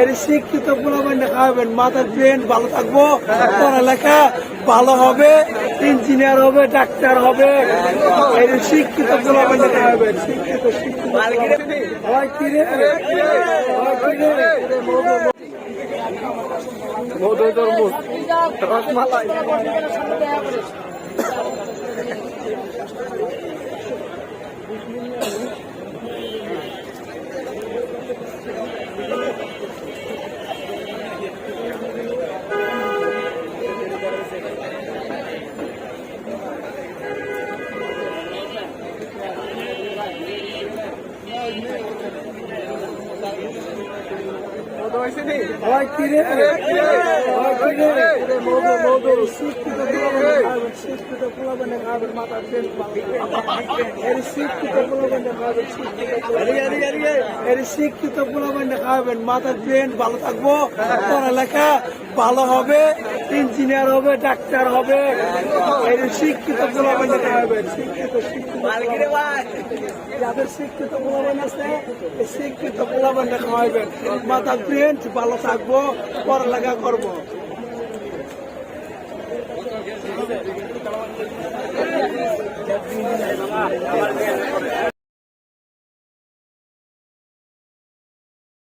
এর শিক্ষিত পোলাপাইন খাওয়াবেন, মাথার ব্রেন ভালো থাকবো, পড়ালেখা ভালো হবে, ইঞ্জিনিয়ার হবে, ডাক্তার হবে। এর শিক্ষিত পোলাপাইন খাওয়াবেন, শিক্ষিত শিক্ষিত হয় কিরে মধু তরমুজ রসমালাই হয় কিরে মধু শিক্ষিত শিক্ষিত পোলাপাইন খাওয়াবেন, মাথার ব্রেন এর শিক্ষিত পোলাপাইন খাওয়াবেন, এর শিক্ষিত পোলাপাইন খাওয়াবেন, মাথার ব্রেন ভালো থাকবো, পড়ালেখা ভালো হবে, ইঞ্জিনিয়ার হবে, ডাক্তার হবে। এর শিক্ষিত পোলাপাইন খাওয়াবেন, শিক্ষিত শিক্ষিত যাদের শিক্ষিত পোলাপাইন আছে এই শিক্ষিত পোলাপাইন খাওয়াবেন, মাথার ব্রেন ভালো থাকবো, পড়ালেখা করবো।